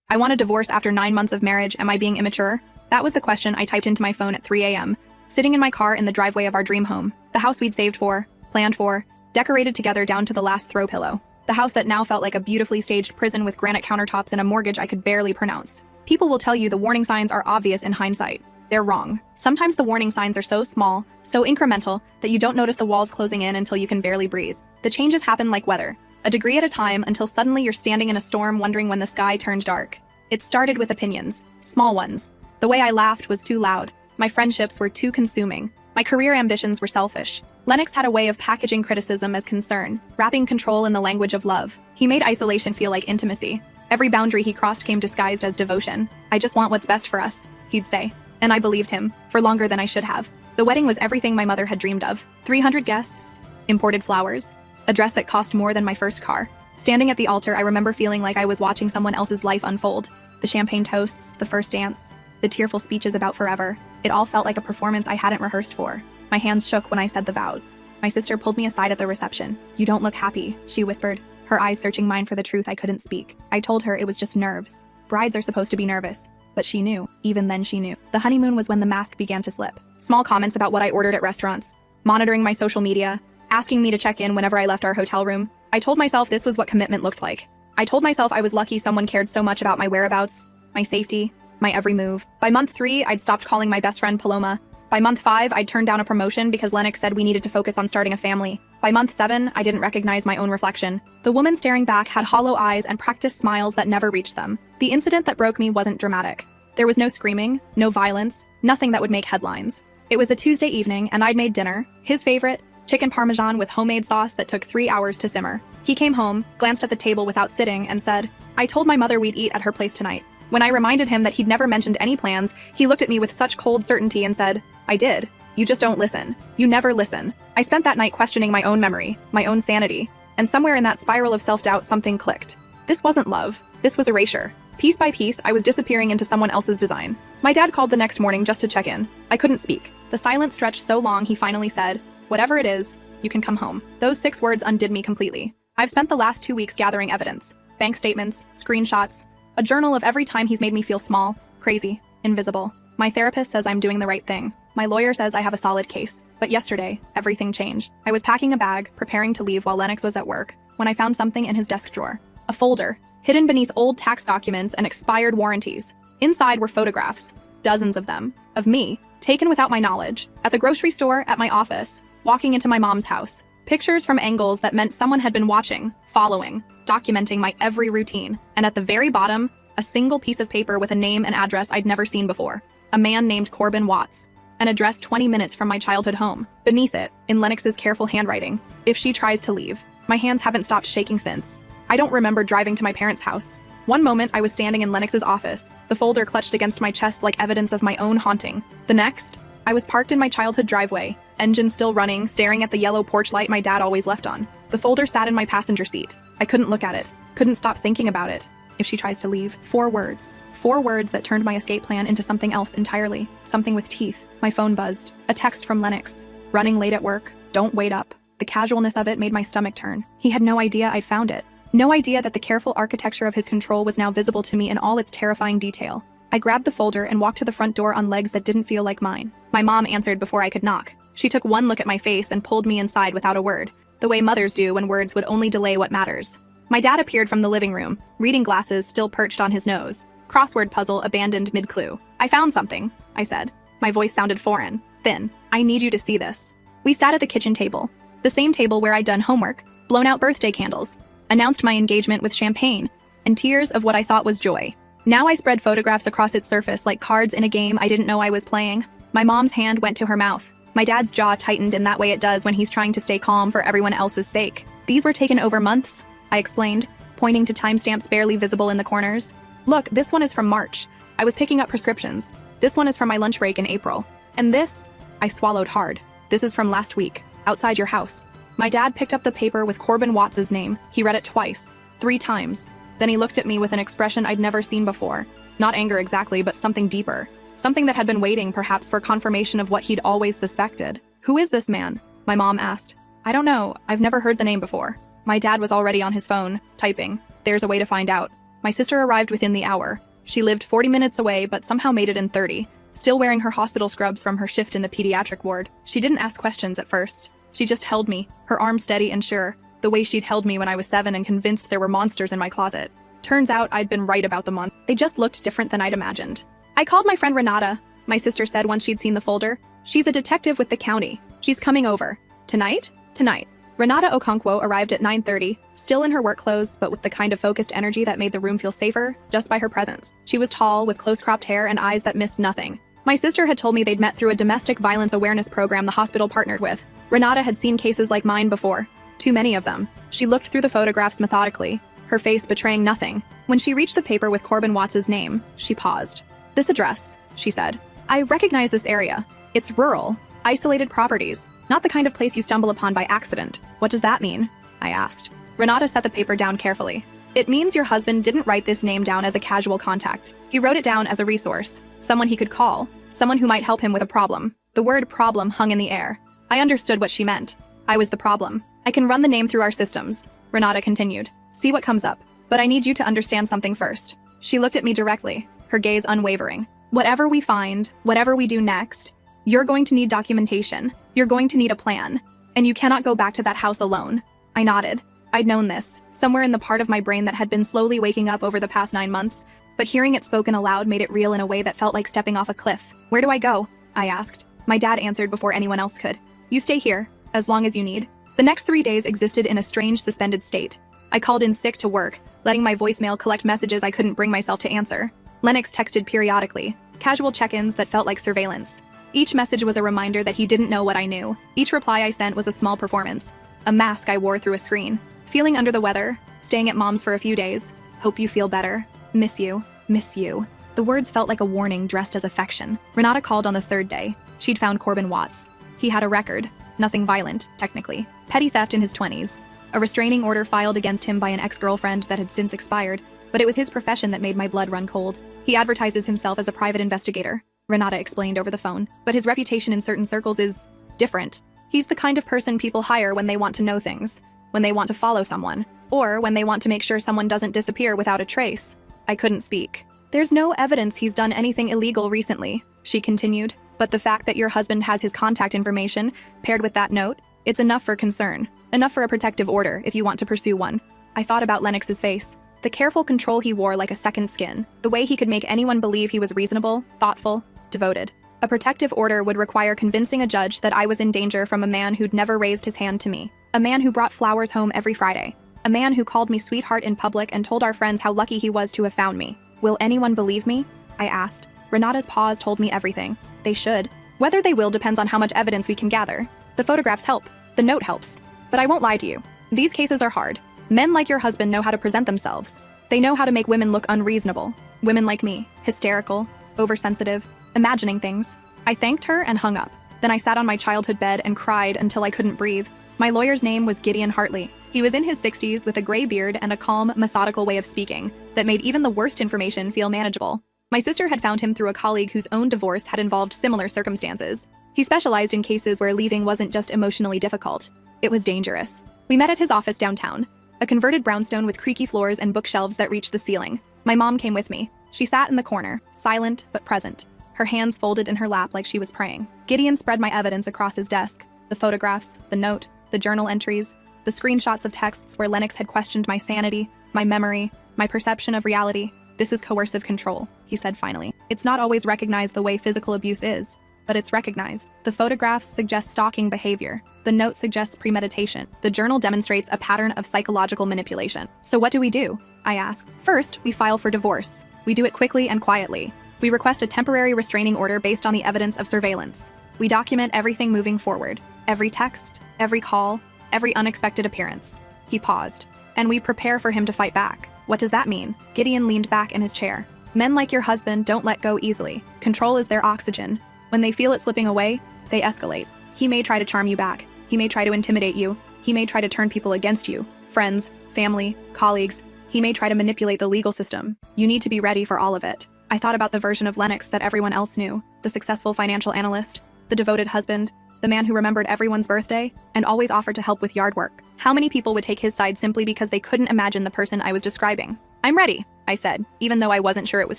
I want a divorce after 9 months of marriage. Am I being immature? That was the question I typed into my phone at 3 a.m., sitting in my car in the driveway of our dream home. The house we'd saved for, planned for, decorated together down to the last throw pillow. The house that now felt like a beautifully staged prison with granite countertops and a mortgage I could barely pronounce. People will tell you the warning signs are obvious in hindsight. They're wrong. Sometimes the warning signs are so small, so incremental, that you don't notice the walls closing in until you can barely breathe. The changes happen like weather, a degree at a time, until suddenly you're standing in a storm wondering when the sky turned dark. It started with opinions, small ones. The way I laughed was too loud. My friendships were too consuming. My career ambitions were selfish. Lennox had a way of packaging criticism as concern, wrapping control in the language of love. He made isolation feel like intimacy. Every boundary he crossed came disguised as devotion. I just want what's best for us, he'd say. And I believed him, for longer than I should have. The wedding was everything my mother had dreamed of. 300 guests, imported flowers, a dress that cost more than my first car. Standing at the altar, I remember feeling like I was watching someone else's life unfold. The champagne toasts, the first dance, the tearful speeches about forever. It all felt like a performance I hadn't rehearsed for. My hands shook when I said the vows. My sister pulled me aside at the reception. "You don't look happy," she whispered, her eyes searching mine for the truth I couldn't speak. I told her it was just nerves. Brides are supposed to be nervous. But she knew. Even then she knew. The honeymoon was when the mask began to slip. Small comments about what I ordered at restaurants, monitoring my social media, asking me to check in whenever I left our hotel room. I told myself this was what commitment looked like. I told myself I was lucky someone cared so much about my whereabouts, my safety, my every move. By month 3, I'd stopped calling my best friend Paloma. By month 5, I'd turned down a promotion because Lennox said we needed to focus on starting a family. By month 7, I didn't recognize my own reflection. The woman staring back had hollow eyes and practiced smiles that never reached them. The incident that broke me wasn't dramatic. There was no screaming, no violence, nothing that would make headlines. It was a Tuesday evening, and I'd made dinner, his favorite, chicken parmesan with homemade sauce that took 3 hours to simmer. He came home, glanced at the table without sitting, and said, "I told my mother we'd eat at her place tonight." When I reminded him that he'd never mentioned any plans, he looked at me with such cold certainty and said, "I did. You just don't listen. You never listen." I spent that night questioning my own memory, my own sanity, and somewhere in that spiral of self-doubt something clicked. This wasn't love. This was erasure. Piece by piece, I was disappearing into someone else's design. My dad called the next morning just to check in. I couldn't speak. The silence stretched so long he finally said, "Whatever it is, you can come home." Those 6 words undid me completely. I've spent the last 2 weeks gathering evidence. Bank statements, screenshots, a journal of every time he's made me feel small, crazy, invisible. My therapist says I'm doing the right thing. My lawyer says I have a solid case. But yesterday, everything changed. I was packing a bag, preparing to leave while Lennox was at work, when I found something in his desk drawer. A folder, hidden beneath old tax documents and expired warranties. Inside were photographs, dozens of them, of me, taken without my knowledge, at the grocery store, at my office, walking into my mom's house. Pictures from angles that meant someone had been watching, following, documenting my every routine. And at the very bottom, a single piece of paper with a name and address I'd never seen before. A man named Corbin Watts. An address 20 minutes from my childhood home. Beneath it, in Lennox's careful handwriting, "If she tries to leave." My hands haven't stopped shaking since. I don't remember driving to my parents' house. One moment, I was standing in Lennox's office, the folder clutched against my chest like evidence of my own haunting. The next, I was parked in my childhood driveway, engine still running, staring at the yellow porch light my dad always left on. The folder sat in my passenger seat. I couldn't look at it, couldn't stop thinking about it. If she tries to leave. 4 words. 4 words that turned my escape plan into something else entirely. Something with teeth. My phone buzzed. A text from Lennox. "Running late at work. Don't wait up." The casualness of it made my stomach turn. He had no idea I'd found it. No idea that the careful architecture of his control was now visible to me in all its terrifying detail. I grabbed the folder and walked to the front door on legs that didn't feel like mine. My mom answered before I could knock. She took one look at my face and pulled me inside without a word, the way mothers do when words would only delay what matters. My dad appeared from the living room, reading glasses still perched on his nose. Crossword puzzle abandoned mid-clue. "I found something," I said. My voice sounded foreign, thin. "I need you to see this." We sat at the kitchen table, the same table where I'd done homework, blown out birthday candles, announced my engagement with champagne, and tears of what I thought was joy. Now I spread photographs across its surface like cards in a game I didn't know I was playing. My mom's hand went to her mouth. My dad's jaw tightened in that way it does when he's trying to stay calm for everyone else's sake. "These were taken over months," I explained, pointing to timestamps barely visible in the corners. "Look, this one is from March. I was picking up prescriptions. This one is from my lunch break in April. And this," I swallowed hard, "this is from last week, outside your house." My dad picked up the paper with Corbin Watts' name. He read it twice, 3 times. Then he looked at me with an expression I'd never seen before. Not anger exactly, but something deeper. Something that had been waiting, perhaps, for confirmation of what he'd always suspected. "Who is this man?" my mom asked. "I don't know. I've never heard the name before." My dad was already on his phone, typing. "There's a way to find out." My sister arrived within the hour. She lived 40 minutes away, but somehow made it in 30, still wearing her hospital scrubs from her shift in the pediatric ward. She didn't ask questions at first. She just held me, her arm steady and sure, the way she'd held me when I was 7 and convinced there were monsters in my closet. Turns out I'd been right about the month. They just looked different than I'd imagined. I called my friend Renata, my sister said once she'd seen the folder. She's a detective with the county. She's coming over. Tonight? Tonight. Renata Okonkwo arrived at 9:30, still in her work clothes, but with the kind of focused energy that made the room feel safer just by her presence. She was tall, with close-cropped hair and eyes that missed nothing. My sister had told me they'd met through a domestic violence awareness program the hospital partnered with. Renata had seen cases like mine before. Too many of them. She looked through the photographs methodically, her face betraying nothing. When she reached the paper with Corbin Watts' name, she paused. "This address," she said. "I recognize this area. It's rural, isolated properties, not the kind of place you stumble upon by accident. What does that mean?" I asked. Renata set the paper down carefully. "It means your husband didn't write this name down as a casual contact. He wrote it down as a resource, someone he could call, someone who might help him with a problem." The word problem hung in the air. I understood what she meant. I was the problem. "I can run the name through our systems," Renata continued. "See what comes up. But I need you to understand something first." She looked at me directly, her gaze unwavering. "Whatever we find, whatever we do next, you're going to need documentation. You're going to need a plan. And you cannot go back to that house alone." I nodded. I'd known this, somewhere in the part of my brain that had been slowly waking up over the past 9 months, but hearing it spoken aloud made it real in a way that felt like stepping off a cliff. "Where do I go?" I asked. My dad answered before anyone else could. "You stay here, as long as you need." The next 3 days existed in a strange suspended state. I called in sick to work, letting my voicemail collect messages I couldn't bring myself to answer. Lennox texted periodically, casual check-ins that felt like surveillance. Each message was a reminder that he didn't know what I knew. Each reply I sent was a small performance, a mask I wore through a screen. "Feeling under the weather, staying at mom's for a few days. Hope you feel better. Miss you, miss you." The words felt like a warning dressed as affection. Renata called on the 3rd day. She'd found Corbin Watts. He had a record, nothing violent, technically. Petty theft in his 20s. A restraining order filed against him by an ex-girlfriend that had since expired, but it was his profession that made my blood run cold. "He advertises himself as a private investigator," Renata explained over the phone, "but his reputation in certain circles is different. He's the kind of person people hire when they want to know things, when they want to follow someone, or when they want to make sure someone doesn't disappear without a trace." I couldn't speak. "There's no evidence he's done anything illegal recently," she continued, "but the fact that your husband has his contact information, paired with that note, it's enough for concern. Enough for a protective order if you want to pursue one." I thought about Lennox's face, the careful control he wore like a second skin, the way he could make anyone believe he was reasonable, thoughtful, devoted. A protective order would require convincing a judge that I was in danger from a man who'd never raised his hand to me, a man who brought flowers home every Friday, a man who called me sweetheart in public and told our friends how lucky he was to have found me. Will anyone believe me? I asked. Renata's pause told me everything. They should. Whether they will depends on how much evidence we can gather. The photographs help. The note helps. But I won't lie to you. These cases are hard. Men like your husband know how to present themselves. They know how to make women look unreasonable. Women like me, hysterical, oversensitive, imagining things. I thanked her and hung up. Then I sat on my childhood bed and cried until I couldn't breathe. My lawyer's name was Gideon Hartley. He was in his 60s with a gray beard and a calm, methodical way of speaking that made even the worst information feel manageable. My sister had found him through a colleague whose own divorce had involved similar circumstances. He specialized in cases where leaving wasn't just emotionally difficult. It was dangerous. We met at his office downtown, a converted brownstone with creaky floors and bookshelves that reached the ceiling. My mom came with me. She sat in the corner, silent but present, her hands folded in her lap like she was praying. Gideon spread my evidence across his desk, the photographs, the note, the journal entries, the screenshots of texts where Lennox had questioned my sanity, my memory, my perception of reality. "This is coercive control," he said finally. "It's not always recognized the way physical abuse is, but it's recognized. The photographs suggest stalking behavior. The note suggests premeditation. The journal demonstrates a pattern of psychological manipulation." "So what do we do?" I asked. "First, we file for divorce. We do it quickly and quietly. We request a temporary restraining order based on the evidence of surveillance. We document everything moving forward, every text, every call, every unexpected appearance." He paused. "And we prepare for him to fight back." "What does that mean?" Gideon leaned back in his chair. "Men like your husband don't let go easily. Control is their oxygen. When they feel it slipping away, they escalate. He may try to charm you back. He may try to intimidate you. He may try to turn people against you. Friends, family, colleagues. He may try to manipulate the legal system. You need to be ready for all of it." I thought about the version of Lennox that everyone else knew, the successful financial analyst, the devoted husband, the man who remembered everyone's birthday and always offered to help with yard work. How many people would take his side simply because they couldn't imagine the person I was describing? "I'm ready," I said, even though I wasn't sure it was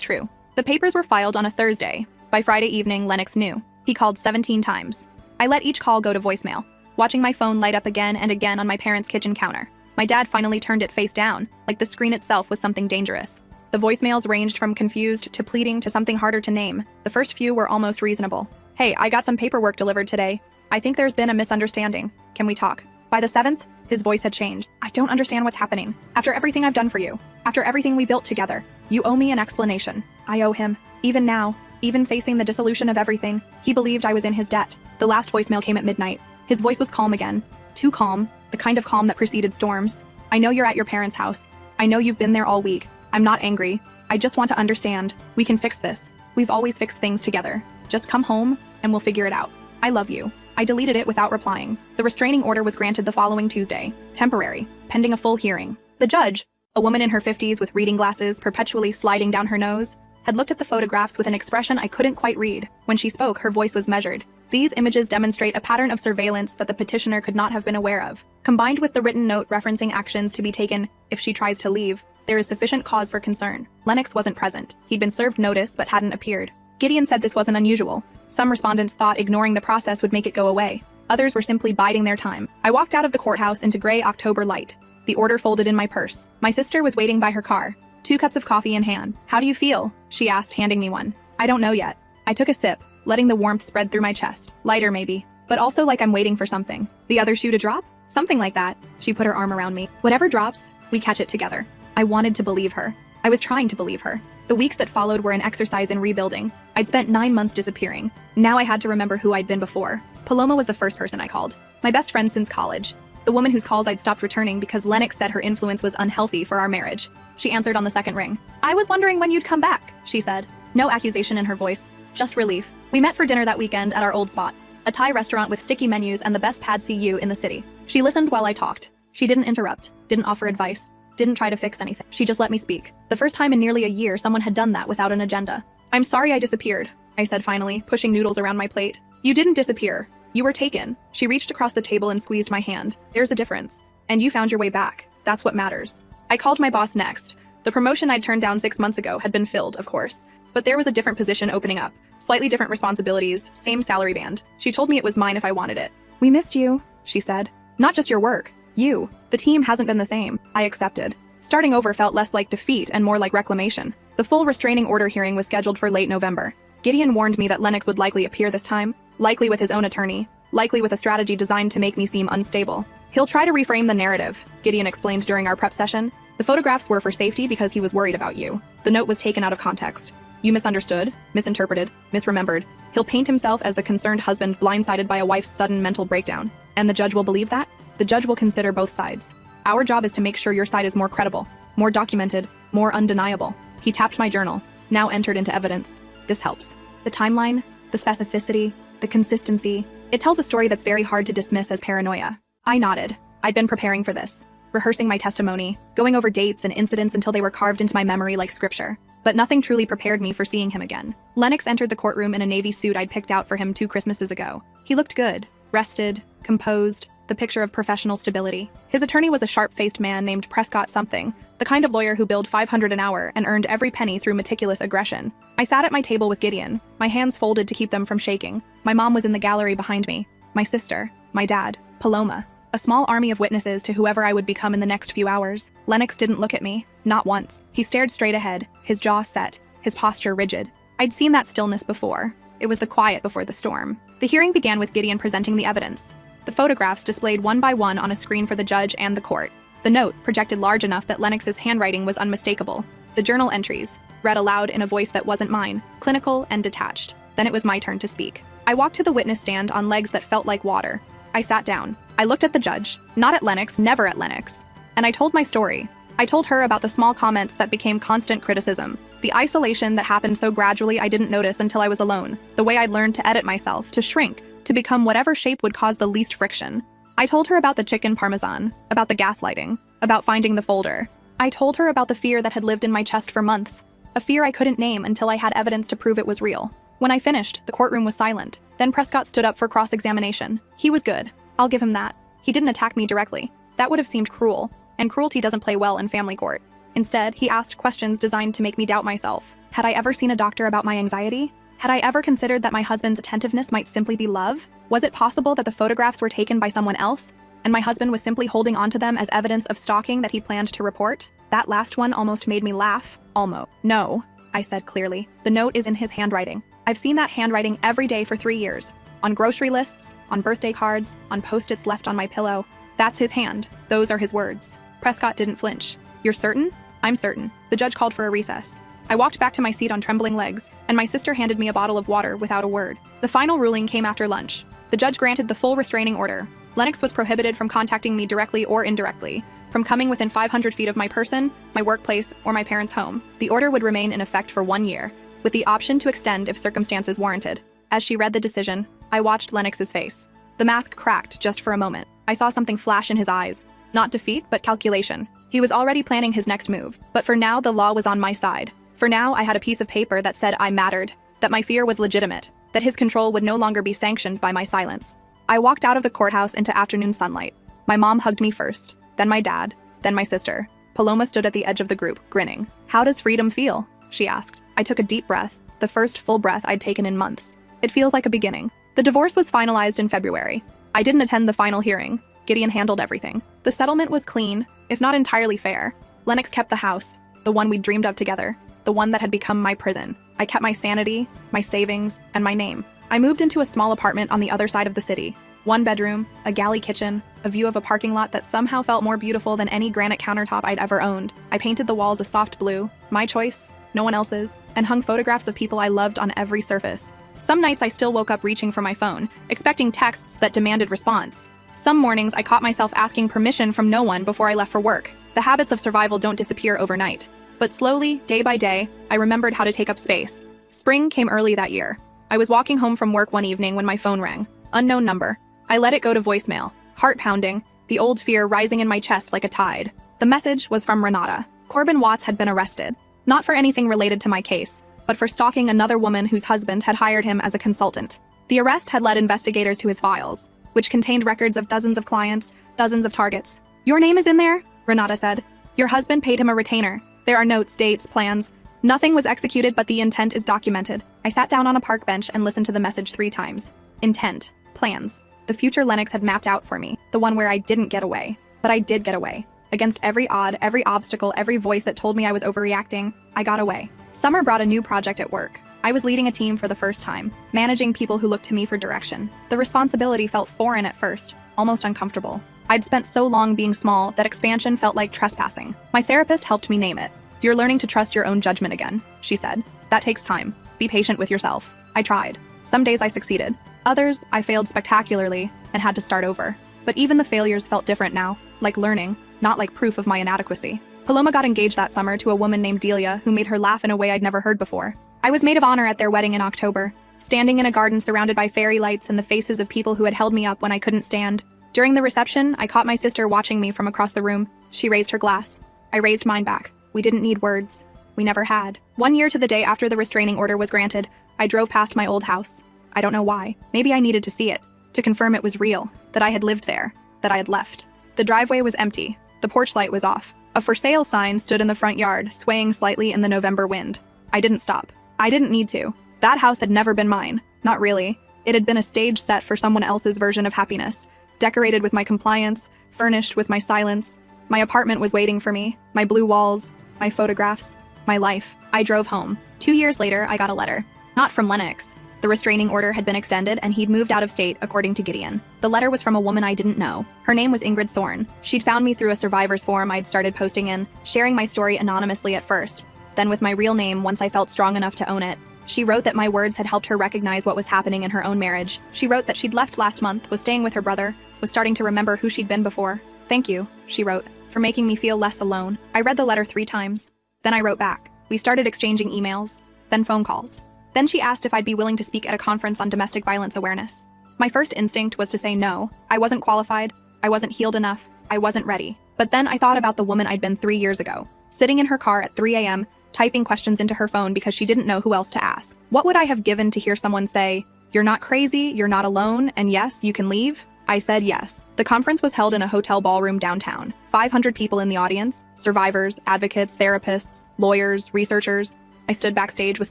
true. The papers were filed on a Thursday. By Friday evening, Lennox knew. He called 17 times. I let each call go to voicemail, watching my phone light up again and again on my parents' kitchen counter. My dad finally turned it face down, like the screen itself was something dangerous. The voicemails ranged from confused to pleading to something harder to name. The first few were almost reasonable. Hey, I got some paperwork delivered today. I think there's been a misunderstanding. Can we talk? By the 7th, his voice had changed. I don't understand what's happening. After everything I've done for you, after everything we built together, you owe me an explanation. I owe him. Even now, even facing the dissolution of everything, he believed I was in his debt. The last voicemail came at midnight. His voice was calm again. Too calm, the kind of calm that preceded storms. I know you're at your parents' house. I know you've been there all week. I'm not angry. I just want to understand. We can fix this. We've always fixed things together. Just come home, and we'll figure it out. I love you. I deleted it without replying. The restraining order was granted the following Tuesday. Temporary, pending a full hearing. The judge, a woman in her 50s with reading glasses perpetually sliding down her nose, had looked at the photographs with an expression I couldn't quite read. When she spoke, her voice was measured. These images demonstrate a pattern of surveillance that the petitioner could not have been aware of. Combined with the written note referencing actions to be taken if she tries to leave, there is sufficient cause for concern. Lennox wasn't present. He'd been served notice but hadn't appeared. Gideon said this wasn't unusual. Some respondents thought ignoring the process would make it go away. Others were simply biding their time. I walked out of the courthouse into gray October light, the order folded in my purse. My sister was waiting by her car, 2 cups of coffee in hand. How do you feel? She asked, handing me one. I don't know yet. I took a sip, letting the warmth spread through my chest. Lighter maybe, but also like I'm waiting for something. The other shoe to drop? Something like that. She put her arm around me. Whatever drops, we catch it together. I wanted to believe her. I was trying to believe her. The weeks that followed were an exercise in rebuilding. I'd spent 9 months disappearing. Now I had to remember who I'd been before. Paloma was the first person I called. My best friend since college. The woman whose calls I'd stopped returning because Lennox said her influence was unhealthy for our marriage. She answered on the second ring. I was wondering when you'd come back, she said. No accusation in her voice, just relief. We met for dinner that weekend at our old spot, a Thai restaurant with sticky menus and the best pad see ew in the city. She listened while I talked. She didn't interrupt, didn't offer advice, didn't try to fix anything. She just let me speak. The first time in nearly a year someone had done that without an agenda. I'm sorry I disappeared, I said finally, pushing noodles around my plate. You didn't disappear. You were taken. She reached across the table and squeezed my hand. There's a difference. And you found your way back. That's what matters. I called my boss next. The promotion I'd turned down 6 months ago had been filled, of course. But there was a different position opening up. Slightly different responsibilities, same salary band. She told me it was mine if I wanted it. We missed you, she said. Not just your work. You. The team hasn't been the same. I accepted. Starting over felt less like defeat and more like reclamation. The full restraining order hearing was scheduled for late November. Gideon warned me that Lennox would likely appear this time, likely with his own attorney, likely with a strategy designed to make me seem unstable. He'll try to reframe the narrative, Gideon explained during our prep session. The photographs were for safety because he was worried about you. The note was taken out of context. You misunderstood, misinterpreted, misremembered. He'll paint himself as the concerned husband blindsided by a wife's sudden mental breakdown. And the judge will believe that? The judge will consider both sides. Our job is to make sure your side is more credible, more documented, more undeniable. He tapped my journal, now entered into evidence. This helps. The timeline, the specificity, the consistency. It tells a story that's very hard to dismiss as paranoia. I nodded. I'd been preparing for this, rehearsing my testimony, going over dates and incidents until they were carved into my memory like scripture. But nothing truly prepared me for seeing him again. Lennox entered the courtroom in a navy suit I'd picked out for him 2 Christmases ago. He looked good, rested, composed, the picture of professional stability. His attorney was a sharp-faced man named Prescott something, the kind of lawyer who billed $500 an hour and earned every penny through meticulous aggression. I sat at my table with Gideon, my hands folded to keep them from shaking. My mom was in the gallery behind me, my sister, my dad, Paloma. A small army of witnesses to whoever I would become in the next few hours. Lennox didn't look at me, not once. He stared straight ahead, his jaw set, his posture rigid. I'd seen that stillness before. It was the quiet before the storm. The hearing began with Gideon presenting the evidence. The photographs displayed one by one on a screen for the judge and the court. The note, projected large enough that Lennox's handwriting was unmistakable. The journal entries, read aloud in a voice that wasn't mine, clinical and detached. Then it was my turn to speak. I walked to the witness stand on legs that felt like water. I sat down. I looked at the judge, not at Lennox, never at Lennox. And I told my story. I told her about the small comments that became constant criticism, the isolation that happened so gradually I didn't notice until I was alone, the way I'd learned to edit myself, to shrink, to become whatever shape would cause the least friction. I told her about the chicken parmesan, about the gaslighting, about finding the folder. I told her about the fear that had lived in my chest for months, a fear I couldn't name until I had evidence to prove it was real. When I finished, the courtroom was silent. Then Prescott stood up for cross-examination. He was good. I'll give him that. He didn't attack me directly. That would have seemed cruel, and cruelty doesn't play well in family court. Instead, he asked questions designed to make me doubt myself. Had I ever seen a doctor about my anxiety? Had I ever considered that my husband's attentiveness might simply be love? Was it possible that the photographs were taken by someone else, and my husband was simply holding onto them as evidence of stalking that he planned to report? That last one almost made me laugh. Almost. No, I said clearly. The note is in his handwriting. I've seen that handwriting every day for 3 years. On grocery lists, on birthday cards, on post-its left on my pillow. That's his hand. Those are his words. Prescott didn't flinch. You're certain? I'm certain. The judge called for a recess. I walked back to my seat on trembling legs, and my sister handed me a bottle of water without a word. The final ruling came after lunch. The judge granted the full restraining order. Lennox was prohibited from contacting me directly or indirectly, from coming within 500 feet of my person, my workplace, or my parents' home. The order would remain in effect for 1 year, with the option to extend if circumstances warranted. As she read the decision, I watched Lennox's face. The mask cracked just for a moment. I saw something flash in his eyes. Not defeat, but calculation. He was already planning his next move, but for now the law was on my side. For now, I had a piece of paper that said I mattered, that my fear was legitimate, that his control would no longer be sanctioned by my silence. I walked out of the courthouse into afternoon sunlight. My mom hugged me first, then my dad, then my sister. Paloma stood at the edge of the group, grinning. How does freedom feel? She asked. I took a deep breath, the first full breath I'd taken in months. It feels like a beginning. The divorce was finalized in February. I didn't attend the final hearing. Gideon handled everything. The settlement was clean, if not entirely fair. Lennox kept the house, the one we'd dreamed of together, the one that had become my prison. I kept my sanity, my savings, and my name. I moved into a small apartment on the other side of the city. 1 bedroom, a galley kitchen, a view of a parking lot that somehow felt more beautiful than any granite countertop I'd ever owned. I painted the walls a soft blue, my choice, no one else's, and hung photographs of people I loved on every surface. Some nights I still woke up reaching for my phone, expecting texts that demanded response. Some mornings I caught myself asking permission from no one before I left for work. The habits of survival don't disappear overnight. But slowly, day by day, I remembered how to take up space. Spring came early that year. I was walking home from work one evening when my phone rang. Unknown number. I let it go to voicemail, heart pounding, the old fear rising in my chest like a tide. The message was from Renata. Corbin Watts had been arrested, not for anything related to my case, but for stalking another woman whose husband had hired him as a consultant. The arrest had led investigators to his files, which contained records of dozens of clients, dozens of targets. Your name is in there? Renata said. Your husband paid him a retainer. There are notes, dates, plans. Nothing was executed, but the intent is documented. I sat down on a park bench and listened to the message 3 times. Intent. Plans. The future Lennox had mapped out for me, the one where I didn't get away. But I did get away. Against every odd, every obstacle, every voice that told me I was overreacting, I got away. Summer brought a new project at work. I was leading a team for the first time, managing people who looked to me for direction. The responsibility felt foreign at first, almost uncomfortable. I'd spent so long being small that expansion felt like trespassing. My therapist helped me name it. You're learning to trust your own judgment again, she said. That takes time. Be patient with yourself. I tried. Some days I succeeded. Others, I failed spectacularly and had to start over. But even the failures felt different now, like learning, not like proof of my inadequacy. Paloma got engaged that summer to a woman named Delia who made her laugh in a way I'd never heard before. I was maid of honor at their wedding in October, standing in a garden surrounded by fairy lights and the faces of people who had held me up when I couldn't stand. During the reception, I caught my sister watching me from across the room. She raised her glass. I raised mine back. We didn't need words. We never had. 1 year to the day after the restraining order was granted, I drove past my old house. I don't know why. Maybe I needed to see it, to confirm it was real, that I had lived there, that I had left. The driveway was empty. The porch light was off. A for sale sign stood in the front yard, swaying slightly in the November wind. I didn't stop. I didn't need to. That house had never been mine. Not really. It had been a stage set for someone else's version of happiness, decorated with my compliance, furnished with my silence. My apartment was waiting for me, my blue walls, my photographs, my life. I drove home. 2 years later, I got a letter. Not from Lennox. The restraining order had been extended and he'd moved out of state, according to Gideon. The letter was from a woman I didn't know. Her name was Ingrid Thorne. She'd found me through a survivor's forum I'd started posting in, sharing my story anonymously at first, then with my real name once I felt strong enough to own it. She wrote that my words had helped her recognize what was happening in her own marriage. She wrote that she'd left last month, was staying with her brother, was starting to remember who she'd been before. Thank you, she wrote, for making me feel less alone. I read the letter 3 times. Then I wrote back. We started exchanging emails, then phone calls. Then she asked if I'd be willing to speak at a conference on domestic violence awareness. My first instinct was to say no. I wasn't qualified. I wasn't healed enough. I wasn't ready. But then I thought about the woman I'd been 3 years ago, sitting in her car at 3 a.m., typing questions into her phone because she didn't know who else to ask. What would I have given to hear someone say, "You're not crazy, you're not alone, and yes, you can leave"? I said yes. The conference was held in a hotel ballroom downtown. 500 people in the audience, survivors, advocates, therapists, lawyers, researchers. I stood backstage with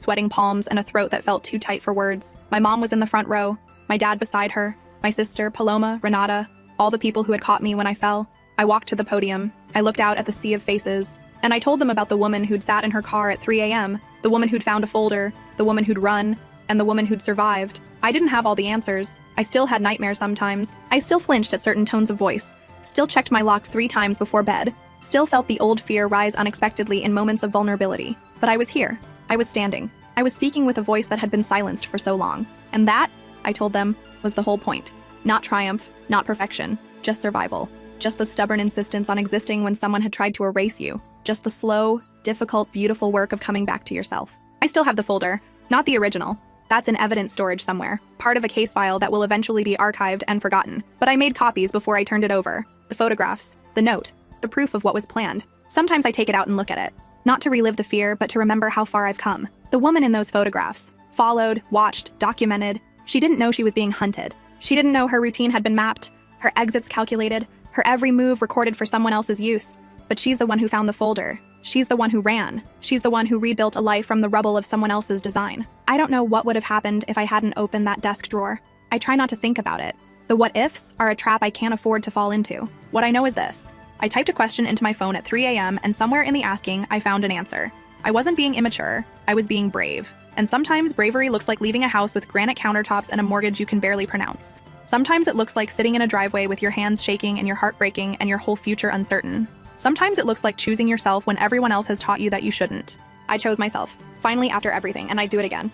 sweating palms and a throat that felt too tight for words. My mom was in the front row, my dad beside her, my sister, Paloma, Renata, all the people who had caught me when I fell. I walked to the podium. I looked out at the sea of faces, and I told them about the woman who'd sat in her car at 3 a.m., the woman who'd found a folder, the woman who'd run, and the woman who'd survived. I didn't have all the answers. I still had nightmares sometimes. I still flinched at certain tones of voice, still checked my locks 3 times before bed, still felt the old fear rise unexpectedly in moments of vulnerability. But I was here. I was standing. I was speaking with a voice that had been silenced for so long. And that, I told them, was the whole point. Not triumph, not perfection, just survival. Just the stubborn insistence on existing when someone had tried to erase you. Just the slow, difficult, beautiful work of coming back to yourself. I still have the folder, not the original. That's in evidence storage somewhere, part of a case file that will eventually be archived and forgotten. But I made copies before I turned it over. The photographs, the note, the proof of what was planned. Sometimes I take it out and look at it. Not to relive the fear, but to remember how far I've come. The woman in those photographs, followed, watched, documented. She didn't know she was being hunted. She didn't know her routine had been mapped, her exits calculated, her every move recorded for someone else's use. But she's the one who found the folder. She's the one who ran. She's the one who rebuilt a life from the rubble of someone else's design. I don't know what would have happened if I hadn't opened that desk drawer. I try not to think about it. The what-ifs are a trap I can't afford to fall into. What I know is this. I typed a question into my phone at 3 a.m. and somewhere in the asking, I found an answer. I wasn't being immature. I was being brave. And sometimes bravery looks like leaving a house with granite countertops and a mortgage you can barely pronounce. Sometimes it looks like sitting in a driveway with your hands shaking and your heart breaking and your whole future uncertain. Sometimes it looks like choosing yourself when everyone else has taught you that you shouldn't. I chose myself, finally after everything, and I'd do it again.